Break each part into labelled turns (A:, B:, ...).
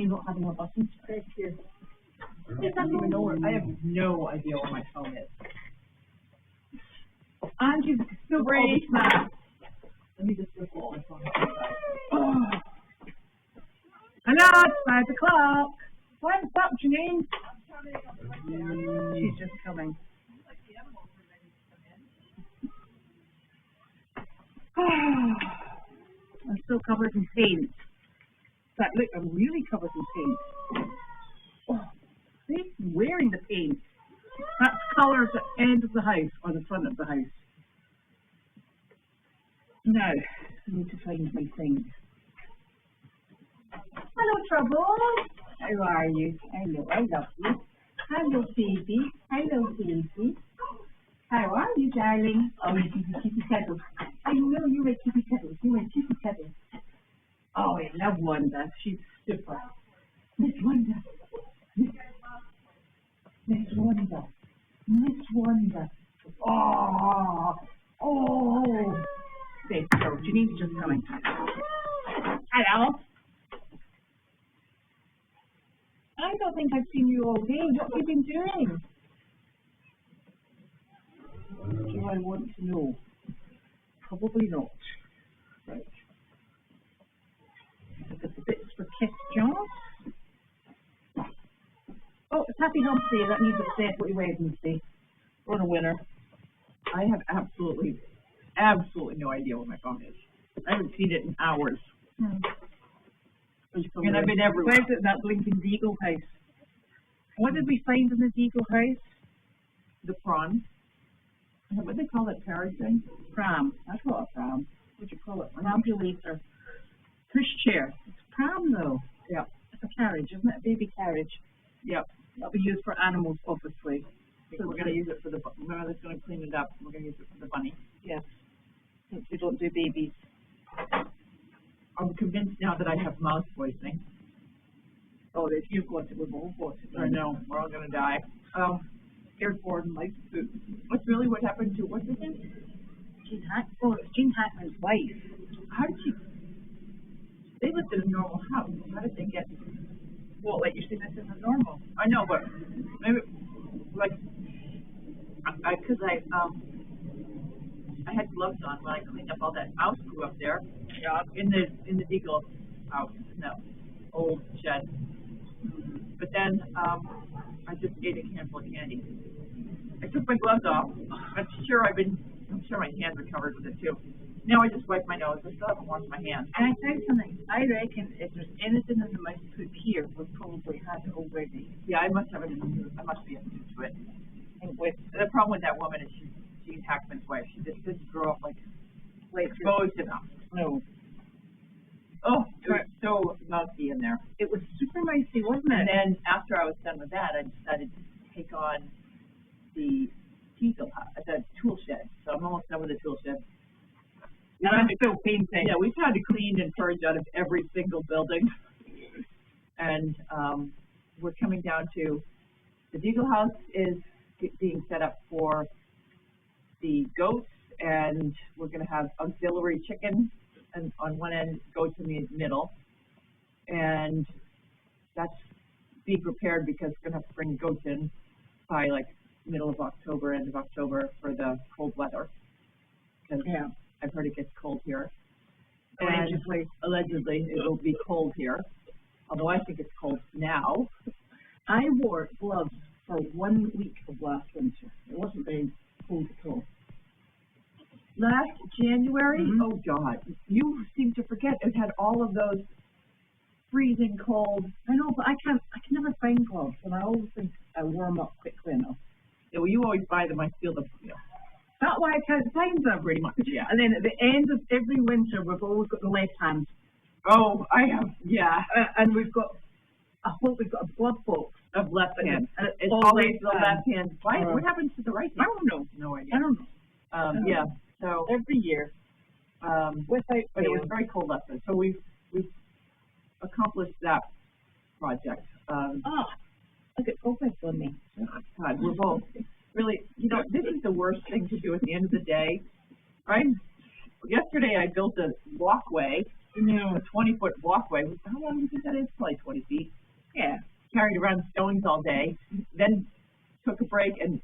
A: funny not having a button to press here.
B: I don't even know where, I have no idea where my phone is.
A: And you've still brave now.
B: Let me just look at my phone.
A: Oh. Hello, it's 5 o'clock. What's up, Janine? She's just coming. I'm still covered in paint. But look, I'm really covered in paint. Oh, see, I'm wearing the paint. That's colour at the end of the house or the front of the house. Now, I need to find my thing. Hello, Trouble. How are you? Hello, I love you. Hello, baby. Hello, baby. How are you, darling? Oh, you kitty cuddles. I know you like kitty cuddles. You like kitty cuddles. Oh, I love Wanda. She's super. Miss Wanda. Miss Wanda. Miss Wanda. Oh. Oh. Okay, so Janine's just coming. Hello. I don't think I've seen you all day. What have you been doing? Do I want to know? Probably not. Right. Look at the bits for Kiss Jones. Oh, it's Happy Hump Day. That means it's definitely Wednesday. We're on a winner.
B: I have absolutely no idea where my phone is. I haven't seen it in hours. And I've been everywhere.
A: Where's it, that blinking Deagle house? What did we find in the Deagle house?
B: The prawn. What do they call that carriage thing?
A: Pram. I call it a pram.
B: What do you call it?
A: Ambulator. Pushchair. It's a pram though.
B: Yeah.
A: It's a carriage, isn't it? A baby carriage.
B: Yeah.
A: That'll be used for animals, obviously.
B: So we're going to use it for the, Mother's going to clean it up. We're going to use it for the bunny.
A: Yes. Since we don't do babies.
B: I'm convinced now that I have mouse poisoning.
A: Oh, if you've got it, we've all got it.
B: I know, we're all going to die. Airborne life food. What's really what happened to, what's his name?
A: Gene Hackman. Oh, it's Gene Hackman's wife.
B: How did she, they lived in a normal house. How did they get, well, like you say this isn't normal. I know, but maybe, like, because I had gloves on when I cleaned up all that mouse poo up there. Yeah. In the Deagle house, in that old shed. But then I just ate a handful of candy. I took my gloves off. I'm sure my hands are covered with it too. Now I just wipe my nose. I still haven't washed my hands.
A: And I found something. I reckon if there's anything in the mouse poop here, we've probably had it already.
B: Yeah, I must be immune to it. And the problem with that woman is she's Hackman's wife. She just didn't grow up like exposed enough.
A: No.
B: Oh, it was so mousy in there.
A: It was super mousy, wasn't it?
B: And then after I was done with that, I decided to take on the tool shed. So I'm almost done with the tool shed.
A: And I'm still painting.
B: Yeah, we've had to clean and purge out of every single building. And we're coming down to the Deagle house is being set up for the goats, and we're going to have auxiliary chicken and on one end, goats in the middle. And that's being prepared because we're going to have to bring goats in by like middle of October, end of October for the cold weather. Because
A: yeah.
B: I've heard it gets cold here.
A: Allegedly,
B: it will be cold here. Although I think it's cold now.
A: I wore gloves for 1 week of last winter. It wasn't very cold at all.
B: Last January?
A: Mm-hmm.
B: Oh God, you seem to forget it had all of those freezing cold.
A: I know, but I can never find gloves, and I always think I warm up quickly enough.
B: Yeah, well, you always buy them. I feel them. Yeah.
A: That's why I can't find them pretty much.
B: Yeah.
A: And then at the end of every winter, we've always got the left hand.
B: Oh, I have. Yeah.
A: And we've got a blood box
B: of left hand.
A: And
B: it's always the left hand. Why? What happens to the right hand?
A: I don't know.
B: No idea.
A: I don't know.
B: Yeah. So
A: every year,
B: but it was very cold last year. So we've accomplished that project.
A: Look at progress on me.
B: God, we're both really. You know, this is the worst thing to do at the end of the day, right? Yesterday I built a walkway you know, a 20-foot walkway. How long do you think that is? Probably 20 feet. Yeah. Carried around stones all day. Then took a break and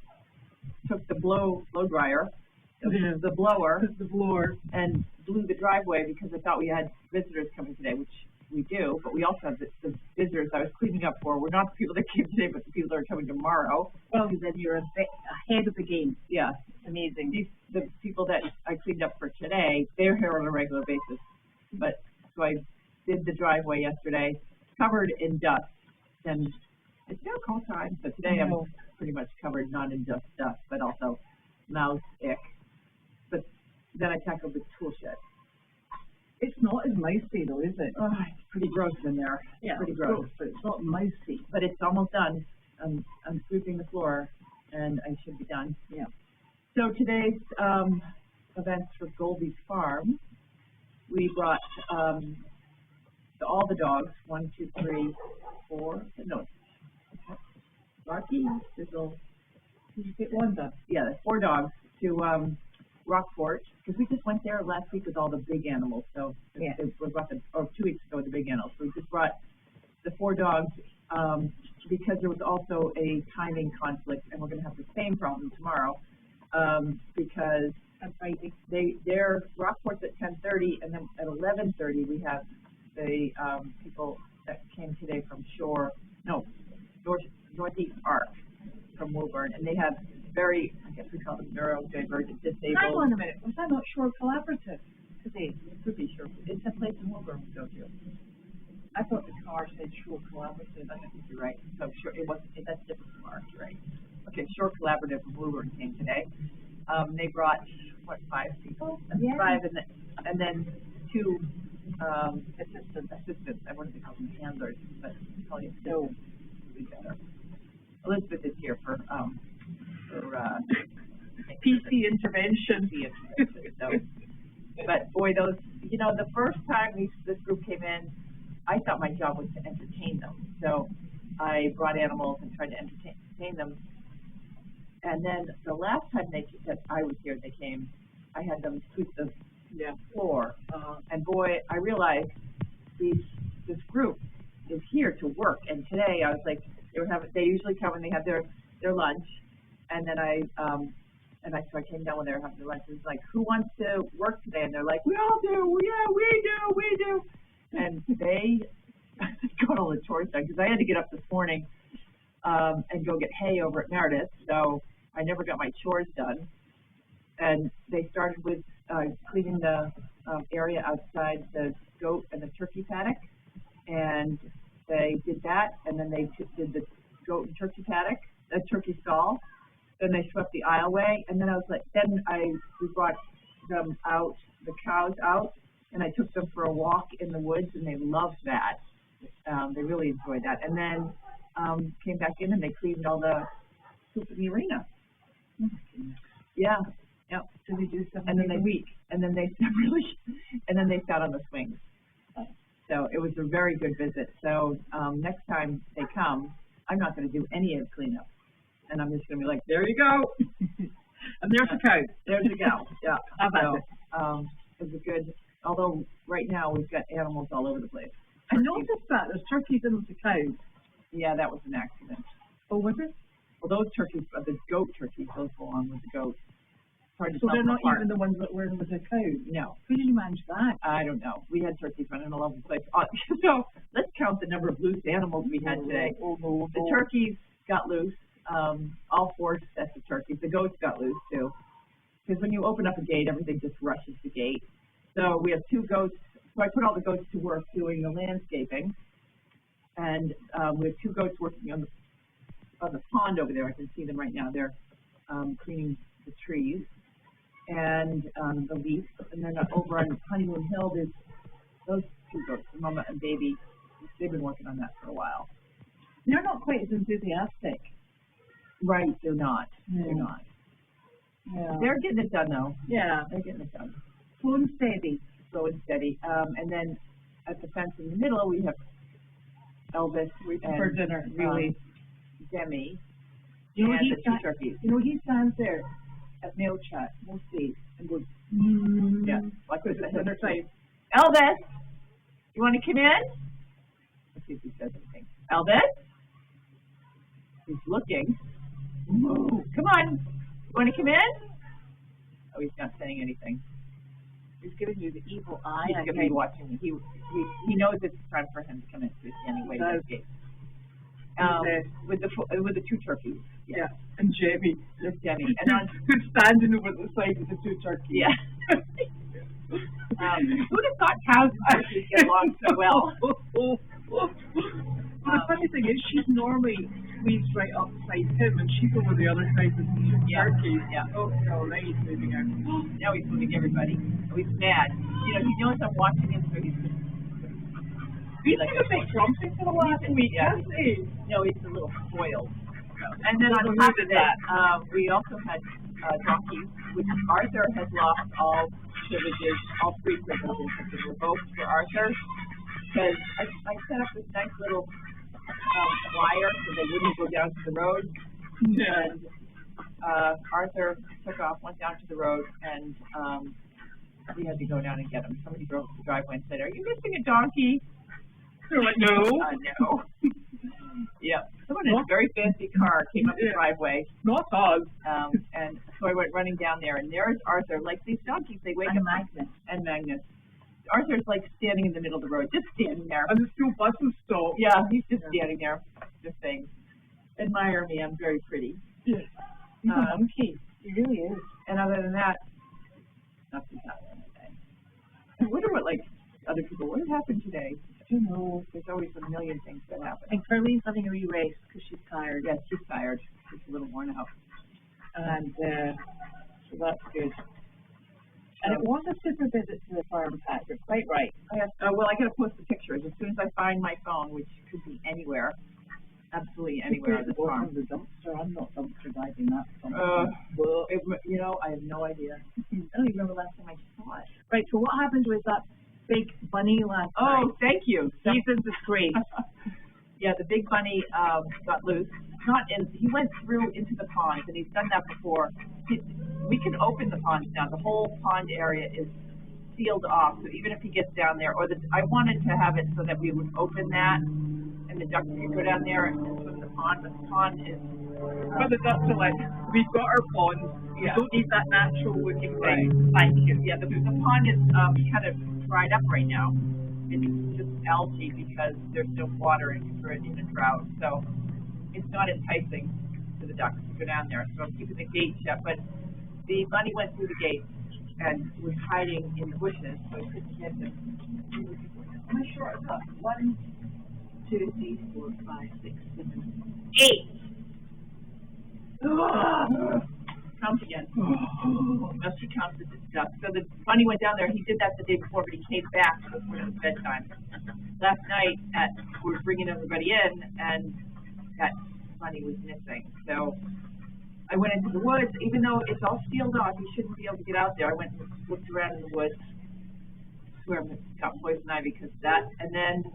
B: took the blow dryer, the blower, and blew the driveway because I thought we had visitors coming today, which we do, but we also have the visitors I was cleaning up for. We're not the people that came today, but the people that are coming tomorrow.
A: Well, then you're ahead of the game.
B: Yeah.
A: Amazing.
B: The people that I cleaned up for today, they're here on a regular basis. But, so I did the driveway yesterday, covered in dust, and it's now cold time, so today I'm pretty much covered, not in just dust, but also mouse ick. But then I tackled the tool shed.
A: It's not as mousy though, is it?
B: Oh, it's pretty gross in there.
A: Yeah,
B: pretty gross.
A: But it's not mousy.
B: But it's almost done. I'm sweeping the floor, and I should be done.
A: Yeah.
B: So today's events for Goldie's Farm, we brought all the dogs, 1, 2, 3, 4, no, Rocky, Sizzle,
A: did you get Wanda?
B: Yeah, there's 4 dogs to Rockport, because we just went there last week with all the big animals, so
A: yeah.
B: We brought 2 weeks ago with the big animals, so we just brought the 4 dogs because there was also a timing conflict, and we're going to have the same problem tomorrow, because they're Rockport's at 10:30, and then at 11:30 we have the people that came today from Northeast Arc from Woburn, and they have very, I guess we call them neurodivergent, disabled.
A: Hang on a minute, was that not Shore Collaborative today?
B: It could be Shore. It's a place in Woburn we go to.
A: I thought the car said Shore Collaborative.
B: I think you're right. So sure, it wasn't. That's different from ours, right? Okay, Shore Collaborative from Woburn came today. They brought 5 people?
A: Yeah.
B: 5, and then 2 assistants. I wanted to call them handlers, but probably still would be better. Elizabeth is here for
A: PC intervention.
B: So, but boy, those, you know, the first time this group came in, I thought my job was to entertain them. So I brought animals and tried to entertain them. And then the last time that I was here, they came, I had them sweep the floor. And boy, I realized this group is here to work. And today I was like, they usually come when they have their lunch. And then so I came down when they were having their lunch. It was like, who wants to work today? And they're like, we all do. Yeah, we do. And today, I got all the chores done because I had to get up this morning and go get hay over at Meredith. So I never got my chores done. And they started with cleaning the area outside the goat and the turkey paddock. And they did that. And then they did the goat and turkey paddock, the turkey stall. Then they swept the aisleway. And then I was like, we brought them out, the cows out. And I took them for a walk in the woods, and they loved that. They really enjoyed that. And then came back in, and they cleaned all the poop in the arena. Yeah. Yep.
A: So they do something
B: and then
A: every week.
B: And then they sat on the swings. So it was a very good visit. So next time they come, I'm not going to do any of the cleanup. And I'm just going to be like, there you go.
A: And there's a cow.
B: There's a gal. Yeah.
A: How about it?
B: It was a good, although right now we've got animals all over the place.
A: I noticed that. There's turkeys and there's cows.
B: Yeah, that was an accident.
A: Oh, was it?
B: Well, those turkeys, the goat turkeys, those belong with the goats.
A: So they're not even the ones that were with the cows?
B: No.
A: Who did you manage that?
B: I don't know. We had turkeys running all over the place. So let's count the number of loose animals we had today. The turkeys got loose. All 4 sets of turkeys. The goats got loose too. Because when you open up a gate, everything just rushes the gate. So we have 2 goats. So I put all the goats to work doing the landscaping. And we have 2 goats working on the pond over there. I can see them right now. They're cleaning the trees and the leaves. And then over on Honeymoon Hill, there's those 2 goats, the mama and baby. They've been working on that for a while.
A: They're not quite as enthusiastic.
B: Right, they're not. They're not.
A: Yeah.
B: They're getting it done, though.
A: Yeah.
B: They're getting it done.
A: Slow and steady.
B: Slow and steady. And then at the fence in the middle, we have Elvis
A: for dinner, really.
B: Demi,
A: and
B: the 2 turkeys.
A: You know, he stands there at MailChat most days and goes,
B: Yeah. Like
A: with his other side.
B: Elvis! You want to come in? Let's see if he says anything. Elvis? He's looking. Ooh, come on. You want to come in? Oh, he's not saying anything.
A: He's giving you the evil eye.
B: He's going to be watching me. He knows it's time for him to come in, so he's standing waiting at the gate. With the two turkeys.
A: Yeah. And Jamie.
B: There's Jamie. And
A: who's standing over the side of the two turkeys.
B: Yeah. Who'd have thought cows and turkeys get along so well?
A: The funny thing is, she's normally squeezed right up beside him, and she's over the other side of the two turkeys.
B: Yeah.
A: Oh, no, now he's moving out.
B: Now he's moving everybody. Oh, he's mad. You know, he knows I'm watching him, so he's
A: like a big grumpy for the last week, hasn't he?
B: No, he's a little spoiled. And then on top of that, we also had donkeys, which Arthur has lost all privileges, all three privileges have been revoked for Arthur, because I set up this nice little wire so they wouldn't go down to the road. And Arthur took off, went down to the road, and we had to go down and get him. Somebody drove to the driveway and said, "Are you missing a donkey?"
A: They're like, no.
B: No. Yeah. Someone in a very fancy car came up the driveway.
A: Not us.
B: And so I went running down there, and there's Arthur. Like these donkeys, they wake up. And Magnus. Arthur's like standing in the middle of the road, just standing there.
A: And the school bus is stopped.
B: Yeah, he's just standing there, just saying, "Admire me, I'm very pretty."
A: Yes. He's a monkey. He really is.
B: And other than that, nothing's happened today. I wonder what, like, other people, what happened today? I don't know. There's always a million things that happen.
A: And Carlene's having a wee race because she's tired.
B: Yes, she's tired. She's a little worn out.
A: And so that's good. And it was a super visit to the farm, Pat. You're quite right.
B: Well, I got to post the pictures as soon as I find my phone, which could be anywhere, absolutely anywhere on the farm.
A: The dumpster. I'm not dumpster diving that.
B: You know, I have no idea. I don't even remember last time I saw it.
A: Right. So what happened was that big bunny last night?
B: Oh, thank you.
A: He's in disgrace.
B: Yeah, the big bunny got loose. He went through into the pond, and he's done that before. We can open the ponds now. The whole pond area is sealed off, so even if he gets down there, I wanted to have it so that we would open that, and the ducks could go down there and swim in the pond. But the pond is.
A: But the ducks are like, we've got our pond. Yeah. We don't need that natural looking thing. Thank you.
B: Yeah, the pond is kind of dried up right now. It's just algae because there's no water in a drought, so it's not enticing to the ducks to go down there. So I'm keeping the gate shut, but the bunny went through the gate and was hiding in the bushes, so I couldn't get him.
A: I'm sure I've got 1, 2, 3, 4, 5, 6, 7, 8.
B: Count again. No, she counted the ducks. So the bunny went down there. He did that the day before, but he came back before it was bedtime. Last night, we were bringing everybody in, and that bunny was missing. So I went into the woods, even though it's all sealed off. You shouldn't be able to get out there. I went and looked around in the woods. I swear I got poison ivy because of that. And then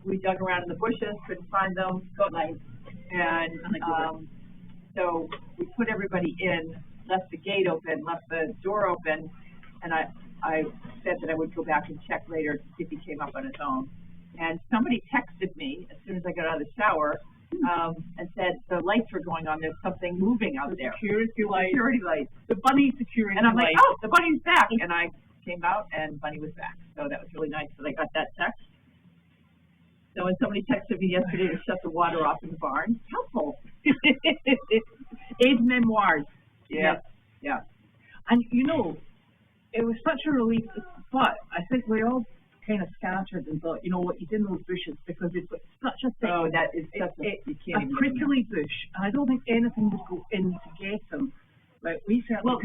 B: we dug around in the bushes, couldn't find them. And so we put everybody in, left the gate open, left the door open, and I said that I would go back and check later to see if he came up on his own. And somebody texted me as soon as I got out of the shower and said the lights were going on. There's something moving out there.
A: Security lights.
B: Security lights.
A: The bunny security lights.
B: And I'm like, oh, the bunny's back. And I came out and Bunny was back. So that was really nice that I got that text. So when somebody texted me yesterday to shut the water off in the barn, helpful.
A: Aid memoirs.
B: Yeah. Yeah.
A: And you know, it was such a relief, but I think we all kind of scattered and thought, you know what, he's in those bushes because it's such a thing.
B: Oh, that is such a
A: prickly bush, and I don't think anything would go in to get him. Like we certainly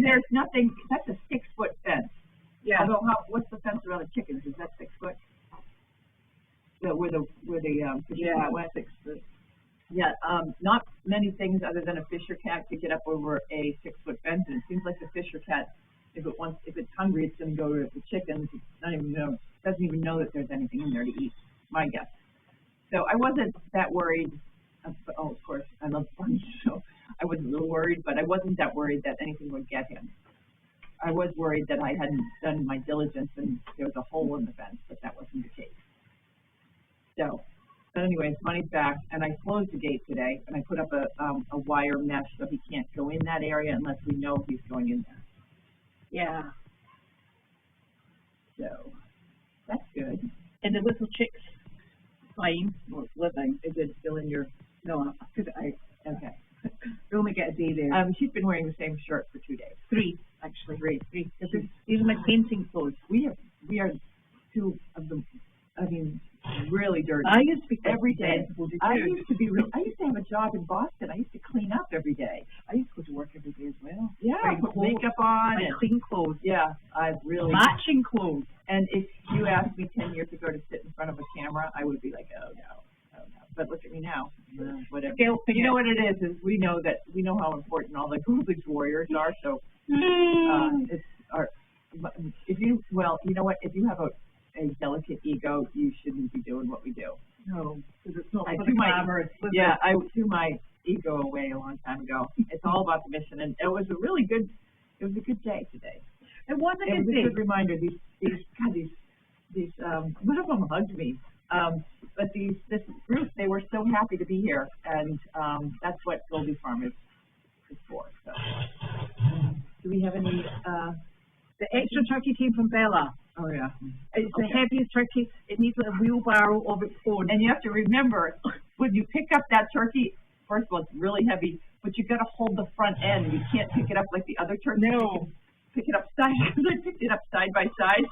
B: there's nothing. That's a 6-foot fence.
A: Yeah.
B: Although, what's the fence around the chickens? Is that 6 foot? Where the went 6 foot. Yeah. Not many things other than a fisher cat could get up over a 6-foot fence, and it seems like the fisher cat, if it's hungry, it's going to go to the chickens. It's doesn't even know that there's anything in there to eat. My guess. So I wasn't that worried. Of course, I love bunnies, so I wasn't a little worried, but I wasn't that worried that anything would get him. I was worried that I hadn't done my diligence and there was a hole in the fence, but that wasn't the case. So, but anyways, Bunny's back, and I closed the gate today, and I put up a wire mesh so he can't go in that area unless we know he's going in there.
A: Yeah.
B: So, that's good.
A: And the little chick's fine, well, it's living.
B: Is it still in your?
A: No, I put it out.
B: Okay.
A: We only get a day there.
B: She's been wearing the same shirt for 2 days.
A: 3, actually.
B: 3.
A: These are my painting clothes.
B: We are two of the, I mean, really dirty.
A: I used to be
B: every day. I used to have a job in Boston. I used to clean up every day.
A: I used to go to work every day as well.
B: Yeah, I put makeup on and
A: clean clothes.
B: Yeah, I've really
A: matching clothes.
B: And if you asked me 10 years ago to sit in front of a camera, I would be like, oh no. But look at me now. Whatever. You know what it is we know how important all the Goldy's warriors are. So it's our. If you know what? If you have a delicate ego, you shouldn't be doing what we do.
A: No, because it's not
B: I
A: for the glamour.
B: I threw my ego away a long time ago. It's all about the mission, and it was a good day today.
A: It was a good day.
B: It was a good reminder. These one of them hugged me. But this group, they were so happy to be here, and that's what Goldie Farm is for. So, do we have any?
A: The extra turkey came from Bella.
B: Oh yeah,
A: it's the heaviest turkey. It needs a wheelbarrow of its own.
B: And you have to remember, when you pick up that turkey, first of all, it's really heavy, but you got to hold the front end. You can't pick it up like the other turkey.
A: No,
B: pick it up side. I picked it up side by side.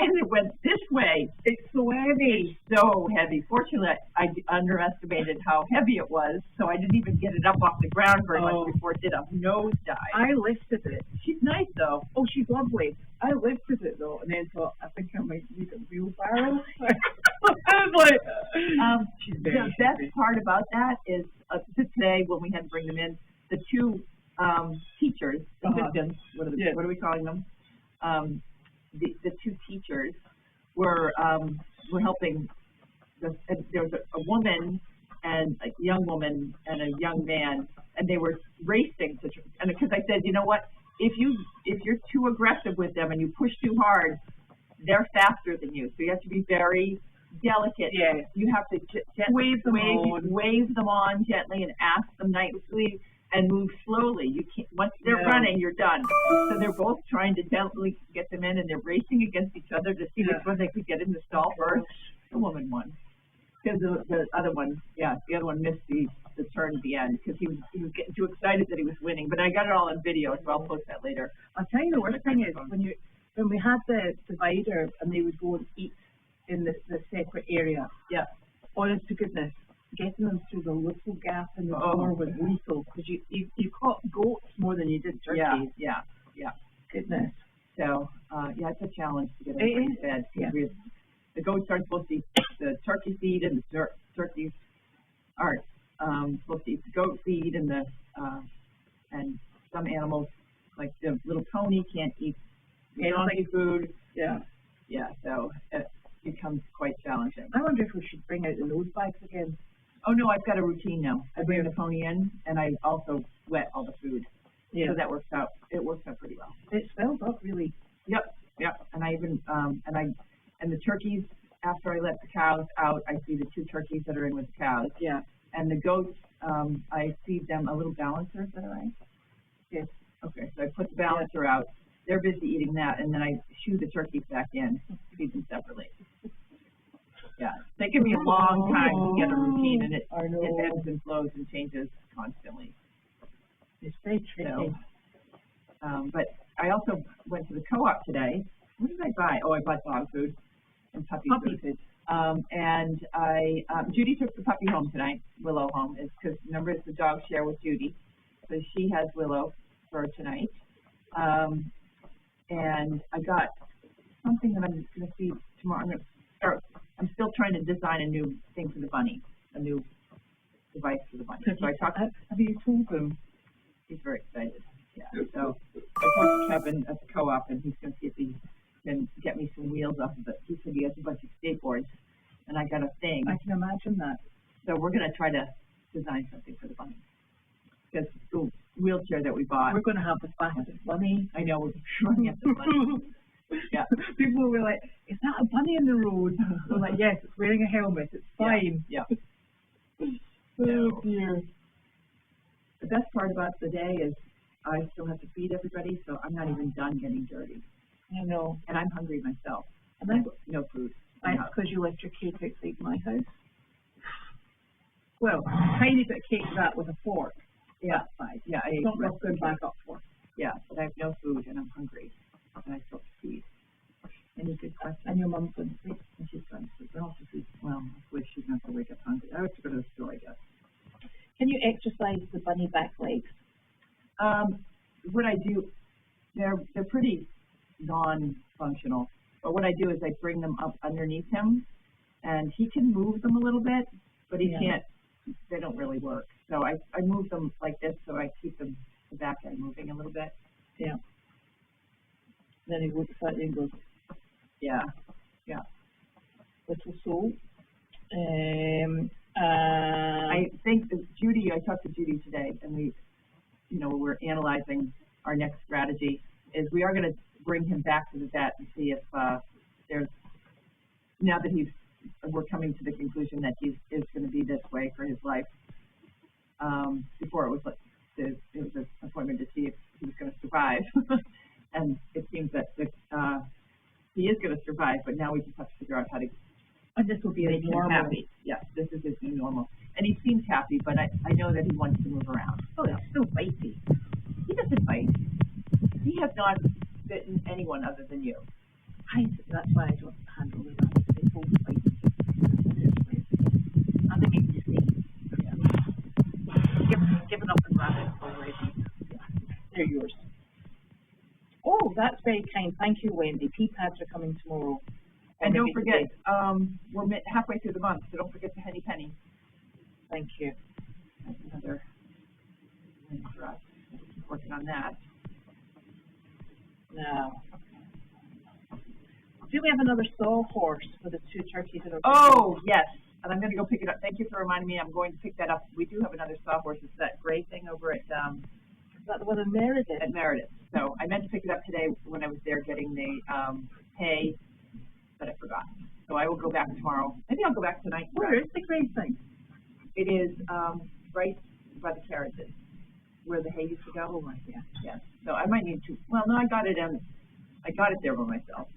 B: And it went this way.
A: It's so heavy.
B: It's so heavy. Fortunately, I underestimated how heavy it was, so I didn't even get it up off the ground very much before it did a nosedive.
A: I lifted it.
B: She's nice, though.
A: Oh, she's lovely. I lifted it, though, and then thought, I think I might need a wheelbarrow. I was like, she's very
B: the best part about that is today, when we had to bring them in, the two teachers, assistants, what are we calling them? The two teachers were helping. There was a woman and a young woman and a young man, and they were racing and because I said, you know what, if you're too aggressive with them and you push too hard, they're faster than you. So you have to be very delicate.
A: Yeah.
B: You have to wave them on gently and ask them nicely. And move slowly. You can't. Once they're running, you're done. So they're both trying to gently get them in, and they're racing against each other to see which one they could get in the stall first. The woman won because the other one missed the turn at the end because he was getting too excited that he was winning. But I got it all on video, so I'll post that later.
A: I'll tell you the worst thing is when we had the divider and they would go and eat in the separate area.
B: Yeah.
A: Honest to goodness. Getting them through the little gap in the door was lethal because you caught goats more than you did turkeys.
B: Yeah.
A: Goodness.
B: So, it's a challenge to get everybody fed. Yeah. The goats aren't supposed to eat the turkey feed, and the turkeys aren't supposed to eat the goat feed, and and some animals, like the little pony, can't eat donkey food.
A: Yeah.
B: So it becomes quite challenging.
A: I wonder if we should bring out the nose bags again.
B: Oh no, I've got a routine now. I bring the pony in, and I also wet all the food. Yeah. So that works out. It works out pretty well.
A: It smells up really.
B: Yep. And I even and the turkeys, after I let the cows out, I see the two turkeys that are in with the cows.
A: Yeah.
B: And the goats, I feed them a little balancer. Is that all right?
A: Yes.
B: Okay. So I put the balancer out. They're busy eating that, and then I shoo the turkeys back in, feed them separately. Yeah, it's taken me a long time to get a routine, and it ebbs and flows and changes constantly.
A: It's very tricky.
B: So, but I also went to the co-op today. What did I buy? Oh, I bought dog food and puppy food. And Judy took the puppy home tonight, Willow home, because remember it's the dog share with Judy. So she has Willow for tonight. And I got something that I'm going to see tomorrow. I'm still trying to design a new thing for the bunny, a new device for the bunny. So I talked. Have you told him? He's very excited. Yeah. So I talked to Kevin at the co-op, and he's going to see if he can get me some wheels off of it. He said he has a bunch of skateboards, and I got a thing.
A: I can imagine that.
B: So we're going to try to design something for the bunny because wheelchair that we bought.
A: We're going to have the fastest bunny.
B: I know, we're running at the bunny. Yeah.
A: People were like, is that a bunny in the road? We're like, yes, it's wearing a helmet. It's fine.
B: Yeah.
A: Oh, dear.
B: The best part about the day is I still have to feed everybody, so I'm not even done getting dirty.
A: I know.
B: And I'm hungry myself.
A: And I've
B: got no food.
A: That's because you left your cake outside my house. Well, a tiny bit of cake for that with a fork.
B: Yeah.
A: That's fine.
B: Yeah, I ate
A: Not worth going back up for.
B: Yeah, but I have no food and I'm hungry. And I still have to feed. Any good questions?
A: And your mum's going to sleep.
B: And she's going to sleep. And also she's, well, hopefully she's not going to wake up hungry. I have to go to the store, I guess.
A: Can you exercise the bunny back legs?
B: What I do, they're pretty non-functional. But what I do is I bring them up underneath him, and he can move them a little bit, but he can't. They don't really work. So I move them like this, so I keep them the back end moving a little bit.
A: Yeah. Then he looks at you and goes,
B: yeah, yeah.
A: Little soul.
B: I think that Judy, I talked to Judy today, and we're analyzing our next strategy. Is we are going to bring him back to the vet and see if there's, now that we're coming to the conclusion that he is going to be this way for his life. Before it was an appointment to see if he was going to survive, and it seems that he is going to survive. But now we just have to figure out how to.
A: And this will be
B: make
A: his
B: him
A: normal.
B: happy. Yes, this is his new normal, and he seems happy. But I know that he wants to move around.
A: Oh, he's still bitey.
B: He doesn't bite. He has not bitten anyone other than you.
A: That's why I don't handle the rabbits. They both bite. And they make me sneeze. Yeah. Given up on rabbits already. Yeah. They're yours. Oh, that's very kind. Thank you, Wendy. Pea pads are coming tomorrow.
B: And don't forget, we're halfway through the month, so don't forget the Henny Penny.
A: Thank you.
B: That's another win for us. Keep working on that.
A: Now, do we have another sawhorse for the two turkeys that are?
B: Oh, yes. And I'm going to go pick it up. Thank you for reminding me. I'm going to pick that up. We do have another sawhorse. It's that gray thing over at
A: Is that the one in Meredith?
B: At Meredith. So I meant to pick it up today when I was there getting the hay, but I forgot. So I will go back tomorrow. Maybe I'll go back tonight.
A: Where is the gray thing?
B: It is right by the carriages, where the hay used to go.
A: Oh, right, yeah.
B: Yes. So I might need to. Well, no, I got it there by myself.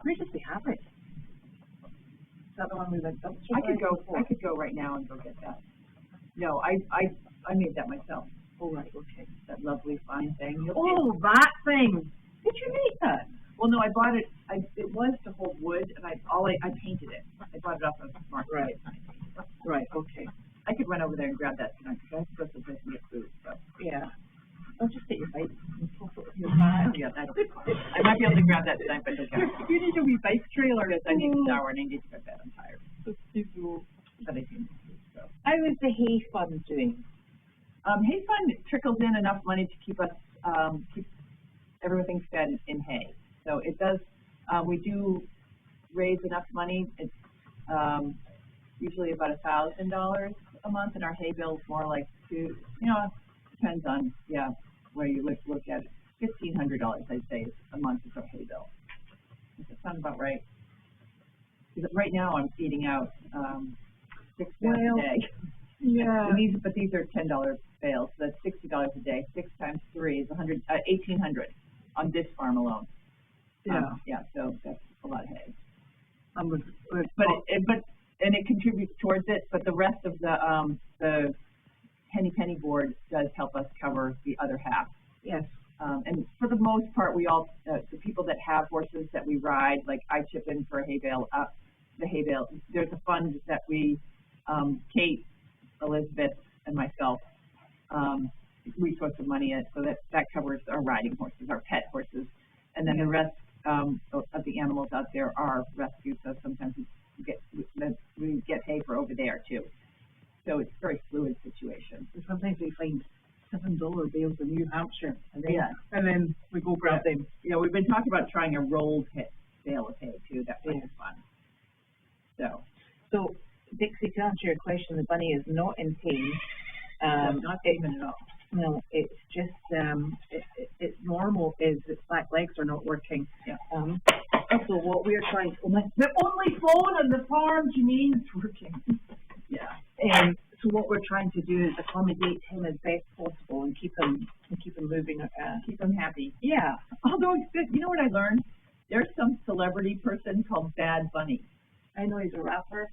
A: Where does he have it? Is that the one we went up to?
B: I could go right now and go get that. No, I made that myself.
A: Oh, right, okay.
B: That lovely fine thing.
A: Oh, that thing! Did you make that?
B: Well, no, I bought it. It was to hold wood, and I painted it. I bought it off of Smart.
A: Right. Right. Okay.
B: I could run over there and grab that tonight because I have to go someplace and get food. So
A: yeah. I'll just take your bike and pop it with your bag.
B: Yeah, that'll be fine. I might be able to grab that tonight, but okay.
A: You need a wee bike trailer.
B: I need to shower and I need to go to bed. I'm tired. But I do. So.
A: How is the hay fund doing?
B: Hay fund trickles in enough money to keep us keep everything fed in hay. So it does. We do raise enough money. It's usually about $1,000 a month, and our hay bill is more like depends on where you look at it. $1,500, I'd say, a month is our hay bill. Does that sound about right? Because right now I'm feeding out 6 bales a day.
A: Yeah.
B: But these are $10 bales, so that's $60 a day. 6 times 3 is $1,800 on this farm alone. Yeah. So that's a lot of hay. But it contributes towards it. But the rest of the Henny Penny board does help us cover the other half.
A: Yes.
B: And for the most part, we all the people that have horses that we ride, like I chip in for a hay bale. The hay bale. There's a fund that we, Kate, Elizabeth, and myself, we put some money in it, so that covers our riding horses, our pet horses, and then the rest of the animals out there are rescued. So sometimes we get hay for over there too. So it's a very fluid situation.
A: So sometimes we find $7 bales in New Hampshire, and then we go grab them.
B: Yeah, we've been talking about trying a rolled bale of hay too. That might be fun. So
A: Dixie, to answer your question, the bunny is not in pain.
B: Not even at all.
A: No, it's just, it's normal is its back legs are not working.
B: Yeah.
A: So what we're trying, the only phone on the farm, Janine's working.
B: Yeah.
A: So what we're trying to do is accommodate him as best possible and keep him moving.
B: Keep him happy.
A: Yeah.
B: Although, you know what I learned? There's some celebrity person called Bad Bunny.
A: I know he's a rapper.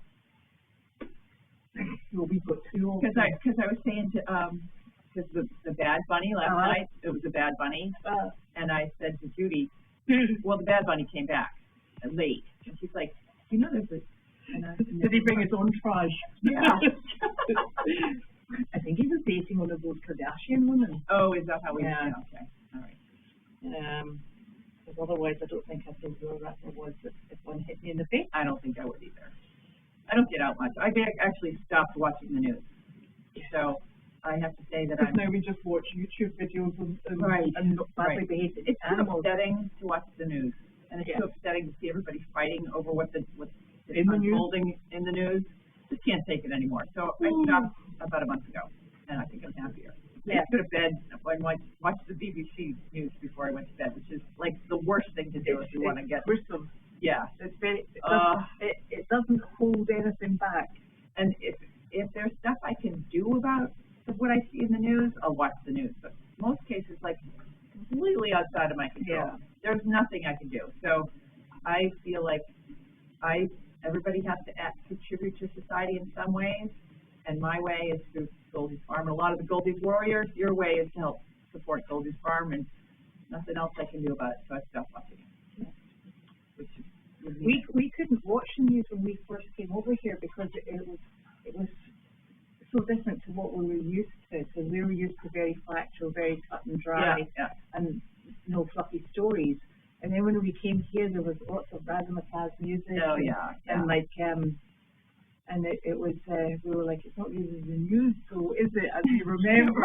A: Well, we've got two.
B: Because I was saying to because the Bad Bunny last night, it was a Bad Bunny, and I said to Judy, well, the Bad Bunny came back late, and she's like, you know, there's a.
A: Did he bring his own trash?
B: Yeah.
A: I think he was dating one of those Kardashian women.
B: Oh, is that how we?
A: Yeah.
B: Okay. All right.
A: Because otherwise, I don't think I'd know who a rapper was if one hit me in the face.
B: I don't think I would either. I don't get out much. I actually stopped watching the news. So I have to say that
A: now we just watch YouTube videos and
B: right.
A: And badly
B: Right.
A: behaved
B: It's too
A: animals.
B: upsetting to watch the news, and it's too upsetting to see everybody fighting over what's
A: In the news?
B: unfolding in the news. Just can't take it anymore. So I stopped about a month ago, and I think I'm happier.
A: Yeah.
B: I go to bed and watch the BBC news before I went to bed, which is like the worst thing to do if you want to get.
A: Gruesome.
B: Yeah.
A: It's very. It doesn't hold anything back.
B: And if there's stuff I can do about what I see in the news, I'll watch the news. But most cases, like completely outside of my control.
A: Yeah.
B: There's nothing I can do. So I feel like everybody has to contribute to society in some ways, and my way is through Goldie's Farm. And a lot of the Goldie's Warriors, your way is to help support Goldie's Farm, and nothing else I can do about it. So I stopped watching it. Which is
A: We couldn't watch the news when we first came over here because it was so different to what we were used to. Because we were used to very factual, very cut and dry, and no fluffy stories. And then when we came here, there was lots of razzmatazz music.
B: Oh,
A: and like and it was we were like, it's not really the news, so is it? As you remember,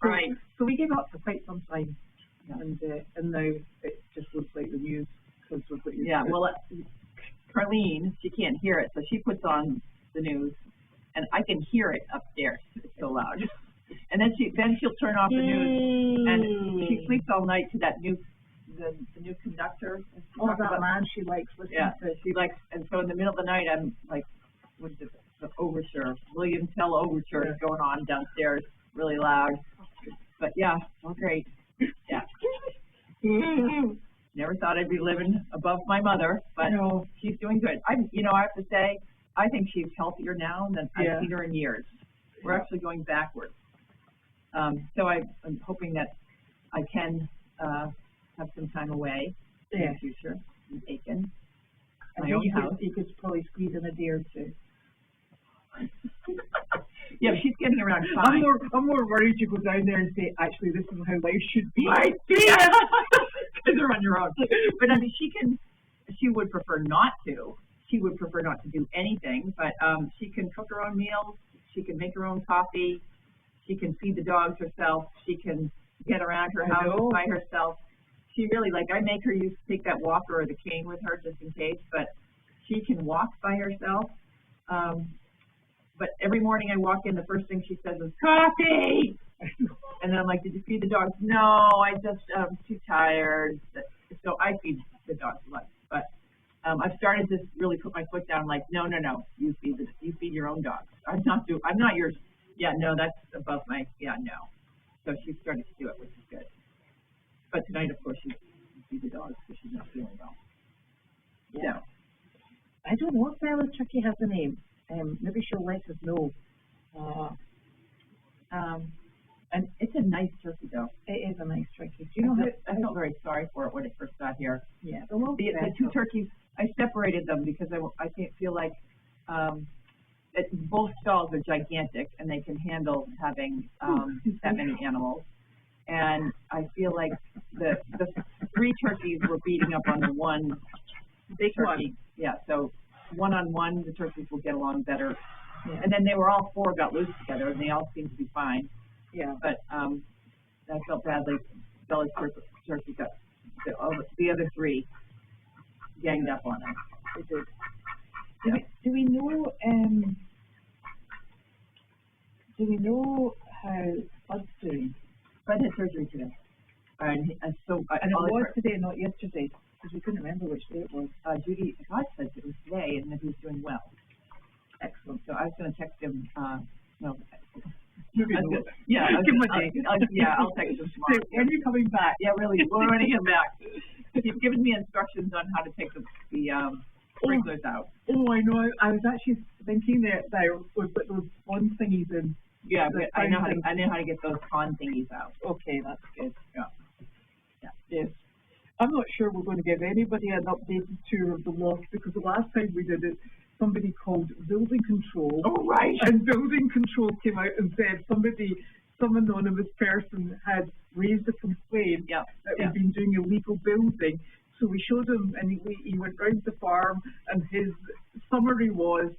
B: right.
A: So we gave up for quite some time, and now it just looks like the news.
B: Well, Carlene, she can't hear it, so she puts on the news, and I can hear it upstairs. It's so loud. And then she'll turn off the news, and she sleeps all night to that the new conductor.
A: Oh, that man she likes listening to.
B: She likes, and so in the middle of the night, I'm like, what is it? The overture, William Tell overture is going on downstairs, really loud. But yeah, all great. Yeah. Never thought I'd be living above my mother, but she's doing good. I have to say, I think she's healthier now than I've seen her in years. We're actually going backwards. So I'm hoping that I can have some time away in the future in Aiken. My own house.
A: You could probably squeeze in a day or two.
B: Yeah, she's getting around fine.
A: I'm more worried you go down there and say, actually, this is how life should be.
B: Right? Yeah. Because they're on your own. But I mean, she would prefer not to. She would prefer not to do anything, but she can cook her own meals. She can make her own coffee. She can feed the dogs herself. She can get around her house by herself. She really, I make her take that walker or the cane with her just in case, but she can walk by herself. But every morning I walk in, the first thing she says is, coffee! And then I'm like, did you feed the dogs? No, I just, too tired. So I feed the dogs lunch. But I've started to really put my foot down, like, no, you feed your own dogs. I'm not yours. Yeah, no, that's above my, no. So she's starting to do it, which is good. But tonight, of course, she feeds the dogs because she's not feeling well.
A: Yeah.
B: So.
A: I don't know if Bella's turkey has a name. Maybe she'll let us know.
B: And it's a nice turkey, though.
A: It is a nice turkey.
B: Do you know I felt very sorry for it when it first got here.
A: Yeah.
B: The two turkeys, I separated them because I feel like both stalls are gigantic and they can handle having that many animals. And I feel like the three turkeys were beating up on the one big turkey. Yeah, so one-on-one, the turkeys will get along better. Yeah. And then all four got loose together, and they all seemed to be fine. Yeah. But I felt badly. Bella's turkey got the other three ganged up on her. They did.
A: Do we know how Bud's doing.
B: Bud had surgery today. And
A: And it was today, not yesterday, because we couldn't remember which day it was.
B: Judy, God says it was today and that he's doing well. Excellent. So I was going to text him, no.
A: Give him a day.
B: I'll text him tomorrow.
A: When are you coming back?
B: Yeah, really, we're running him back. He's given me instructions on how to take the sprinklers out.
A: Oh, I know. I was actually thinking that I would put those pond thingies in.
B: Yeah, but I know how to get those pond thingies out.
A: Okay, that's good.
B: Yeah.
A: Yes. I'm not sure we're going to give anybody an updated tour of the loft, because the last time we did it, somebody called building control.
B: Oh, right.
A: And building control came out and said some anonymous person had raised a complaint that we've been doing illegal building. So we showed him, and he went round the farm, and his summary was,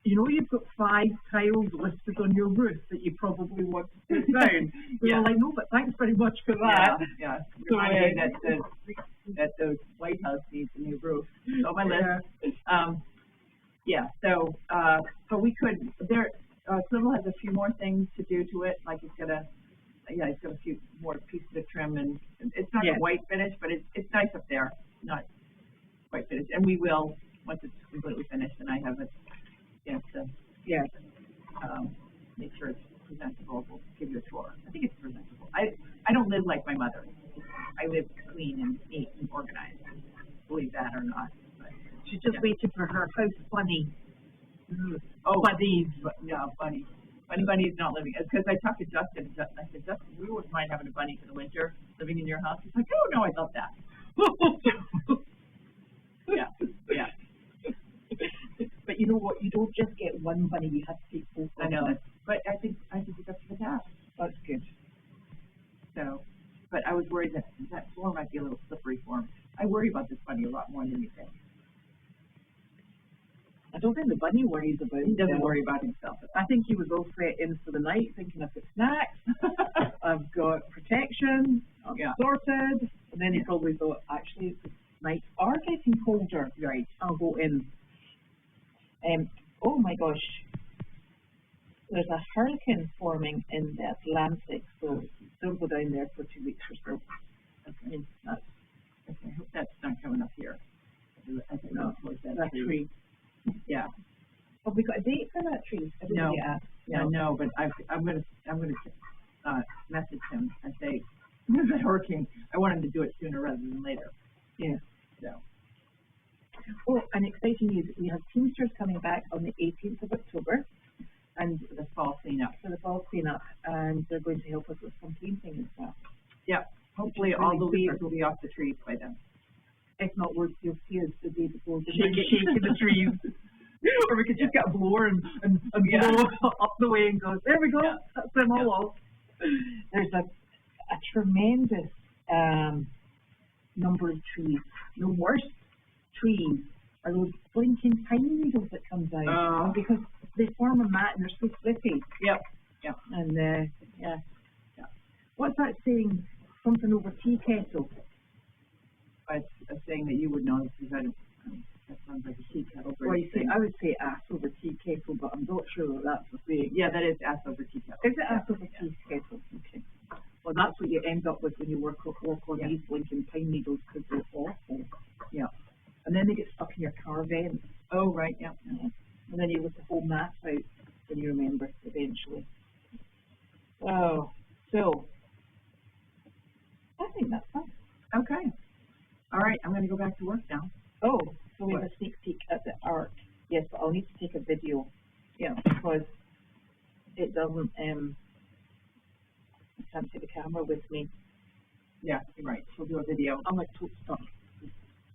A: you know, you've got 5 tiles listed on your roof that you probably want to put down. We were like, no, but thanks very much for that.
B: Yeah. So that the White House needs a new roof. On my list. So we could, Swivel has a few more things to do to it, like he's got a few more pieces of trim, and it's not a white finish, but it's nice up there, not quite finished. And we will, once it's completely finished and I have a chance to make sure it's presentable, we'll give you a tour. I think it's presentable. I don't live like my mother. I live clean and neat and organized. Believe that or not. But
A: she's just waiting for her house bunny.
B: Oh, buddies. No, bunny. Bunny's not living. Because I talked to Justin. I said, Justin, we wouldn't mind having a bunny for the winter living in your house. He's like, oh, no, I love that. Yeah.
A: But you know what? You don't just get one bunny. You have to take both.
B: I know that. But I think it's up to the task.
A: That's good.
B: So, but I was worried that floor might be a little slippery for him. I worry about this bunny a lot more than you think.
A: I don't think the bunny worries about it.
B: He doesn't worry about himself.
A: I think he was all set in for the night, thinking I've got snacks, I've got protection, I'm sorted. And then he probably thought, actually, the nights are getting colder. Right, I'll go in. Oh my gosh. There's a hurricane forming in the Atlantic, so don't go down there for 2 weeks or so. Okay,
B: I hope that's not coming up here. I think
A: that tree.
B: Yeah.
A: Have we got a date for that tree?
B: No, but I'm gonna message him and say, there's a hurricane. I want him to do it sooner rather than later.
A: Yeah.
B: So.
A: Oh, and exciting news, we have Teamsters coming back on the 18th of October, and
B: the fall cleanup.
A: For the fall cleanup, and they're going to help us with some painting and stuff.
B: Yeah. Hopefully all the leaves will be off the trees by then.
A: If not, you'll see us the day before shaking the trees. Or we could just get a blower and blow up the way and go, there we go, that's them all off. There's a tremendous number of trees. The worst trees are those blinking pine needles that comes out because they form a mat and they're so slippery.
B: Yep.
A: And what's that saying? Something over tea kettle.
B: A saying that you would know because that sounds like a tea kettle.
A: Well, you see, I would say ass over tea kettle, but I'm not sure that that's the saying.
B: Yeah, that is ass over tea kettle.
A: Is it ass over tea kettle? Okay. Well, that's what you end up with when you work on these blinking pine needles because they're awful. Yeah. And then they get stuck in your car vents.
B: Oh, right, yeah.
A: And then you lift the whole mat out when you remember eventually. Oh, so I think that's fun.
B: Okay. All right, I'm going to go back to work now.
A: Oh, so we have a sneak peek at the art. Yes, but I'll need to take a video. Yeah, because it doesn't, I can't take the camera with me.
B: Yeah, you're right. We'll do a video.
A: I'm like total stuck.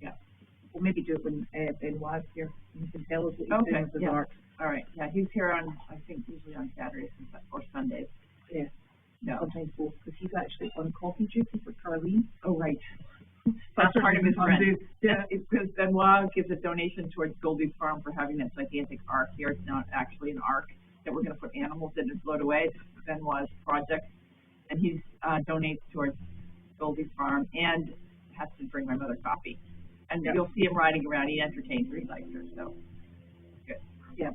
A: Yeah. We'll maybe do it when Benoit's here. And you can tell us what he's doing with his art.
B: All right. Yeah, he's here on, I think, usually on Saturdays or Sundays.
A: Yeah.
B: No.
A: Sometimes both, because he's actually on coffee duty for Carlene.
B: Oh, right. That's part of his rent. Yeah, it's because Benoit gives a donation towards Goldie's Farm for having that gigantic ark here. It's not actually an ark that we're going to put animals in and float away. It's Benoit's project, and he donates towards Goldie's Farm and has to bring my mother coffee. And you'll see him riding around. He entertains her. He likes her, so good.
A: Yeah,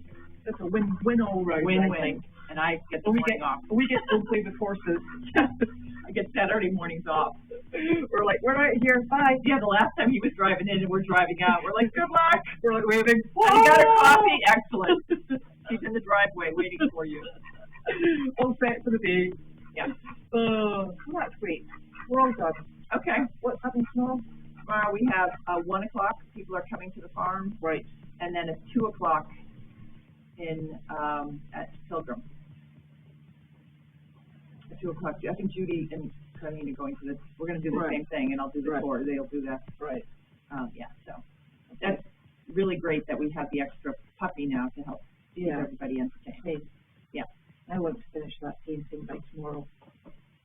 A: it's a win all round.
B: Win-win. and I get the morning off.
C: We get to play with horses.
B: I get Saturday mornings off. We're like, we're right here, bye. Yeah, the last time he was driving in and we're driving out, we're like, good luck. We're like waving, oh, you got a coffee? Excellent. He's in the driveway waiting for you.
C: All set for the day.
B: Yeah.
C: That's great. We're all done.
B: Okay.
C: What's happening tomorrow?
B: Tomorrow we have 1 o'clock. People are coming to the farm.
C: Right.
B: And then at 2 o'clock in at Pilgrim. At 2 o'clock. I think Judy and Janine are going to this. We're going to do the same thing, and I'll do the tour. They'll do that.
C: Right.
B: Yeah. So that's really great that we have the extra puppy now to help keep everybody entertained.
C: Hey.
B: Yeah.
C: I want to finish that painting by tomorrow.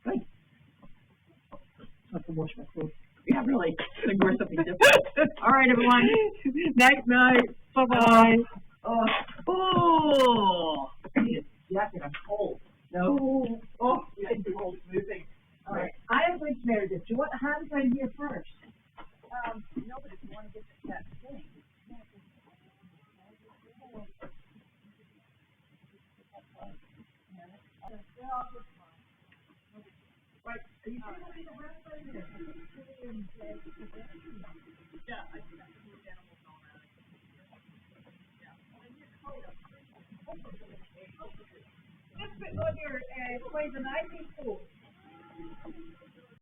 B: Good.
C: So I can wash my clothes.
B: Yeah, really. I think we're something different. All right, everyone.
C: Night. Bye-bye.
B: Oh. Jacket, I'm cold.
C: No.
B: Oh, yeah, it's cold. It's moving.
C: All right. I am going to marry this. Do you want a hand down here first?
B: No, but if you want to get that thing. Right. Are you going to leave the rest right here? Yeah, I think that's the animals all around.
C: Let's put on your poison ivy coat.